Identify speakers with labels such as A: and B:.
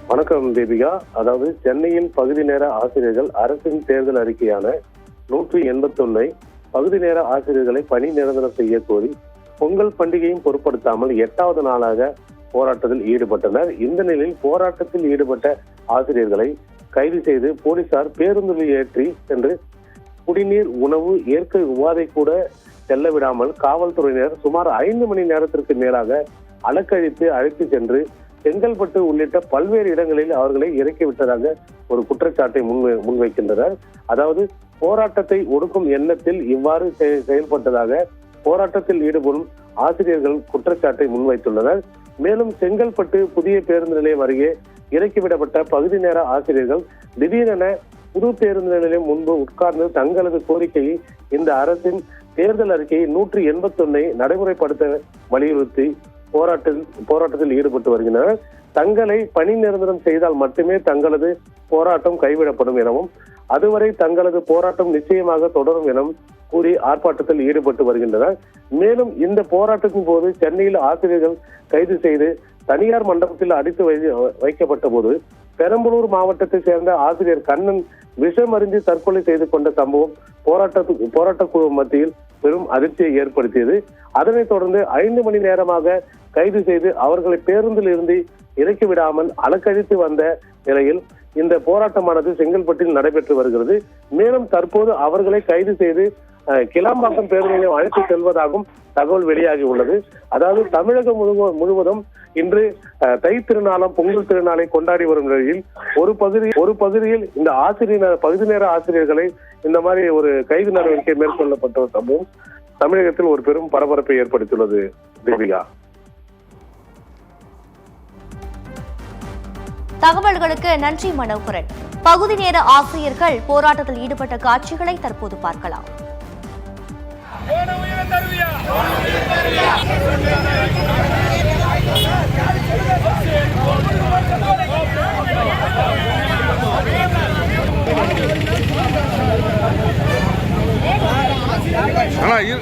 A: வணக்கம் தீபிகா. அதாவது சென்னையில் பகுதி நேர ஆசிரியர்கள் அரசின் தேர்தல் அறிக்கையான 181 பகுதி நேர ஆசிரியர்களை பணி நிரந்தரம் செய்ய கோரி பொங்கல் பண்டிகையும் பொருட்படுத்தாமல் 8வது நாளாக போராட்டத்தில் ஈடுபட்டனர். இந்த நிலையில் போராட்டத்தில் ஈடுபட்ட ஆசிரியர்களை கைது செய்து போலீசார் பேருந்தில் ஏற்றி சென்று குடிநீர், உணவு, இயற்கை உபாதை கூட செல்ல விடாமல் காவல்துறையினர் சுமார் 5 மணி நேரத்திற்கு மேலாக அலக்கழித்து அழைத்து சென்று செங்கல்பட்டு உள்ளிட்ட பல்வேறு இடங்களில் அவர்களை இறக்கிவிட்டதாக ஒரு குற்றச்சாட்டை முன்வைக்கின்றனர். அதாவது போராட்டத்தை ஒடுக்கும் எண்ணத்தில் இவ்வாறு செயல்பட்டதாக போராட்டத்தில் ஈடுபடும் ஆசிரியர்கள் குற்றச்சாட்டை முன்வைத்துள்ளனர். மேலும் செங்கல்பட்டு புதிய பேருந்து நிலையம் அருகே இறக்கிவிடப்பட்ட பகுதி நேர ஆசிரியர்கள் திடீரென புது பேருந்து நிலையம் முன்பு உட்கார்ந்து தங்களது கோரிக்கையை இந்த அரசின் தேர்தல் அறிக்கையை 181 நடைமுறைப்படுத்த வலியுறுத்தி போராட்டத்தில் ஈடுபட்டு வருகின்றனர். தங்களை பணி நிரந்தரம் செய்தால் மட்டுமே தங்களது போராட்டம் கைவிடப்படும் எனவும் அதுவரை தங்களது போராட்டம் நிச்சயமாக தொடரும் எனவும் கூறி ஆர்ப்பாட்டத்தில் ஈடுபட்டு வருகின்றனர். மேலும் இந்த போராட்டத்தின் போது சென்னையில் ஆசிரியர்கள் கைது செய்து தனியார் மண்டபத்தில் அடித்து வைக்கப்பட்ட போது பெரம்பலூர் மாவட்டத்தை சேர்ந்த ஆசிரியர் கண்ணன் விஷம் அருந்தி தற்கொலை செய்து கொண்ட சம்பவம் போராட்ட குழு மத்தியில் பெரும் அதிர்ச்சியை ஏற்படுத்தியது. அதனைத் தொடர்ந்து 5 மணி நேரமாக கைது செய்து அவர்களை பேருந்தில் இருந்து இறக்கி விடாமல் அலக்கழித்து வந்த நிலையில் இந்த போராட்டமானது செங்கல்பட்டில் நடைபெற்று வருகிறது. மேலும் தற்போது அவர்களை கைது செய்து கிளாம்பாக்கம் பேருந்து நிலையம் அழைத்து செல்வதாகவும் தகவல் வெளியாகி உள்ளது. அதாவது தமிழகம் முழுவதும் இன்று தை திருநாளாம் பொங்கல் திருநாளை கொண்டாடி வரும் நிலையில் ஒரு பகுதியில் இந்த பகுதி நேர ஆசிரியர்களை இந்த மாதிரி ஒரு கைது நடவடிக்கை மேற்கொள்ளப்பட்ட சம்பவம் தமிழகத்தில் ஒரு பெரும் பரபரப்பை ஏற்படுத்தியுள்ளது. தீபிகா,
B: தகவல்களுக்கு நன்றி மனோகரன். பகுதி நேர ஆசிரியர்கள் போராட்டத்தில் ஈடுபட்ட காட்சிகளை தற்போது பார்க்கலாம்.
C: Thank you.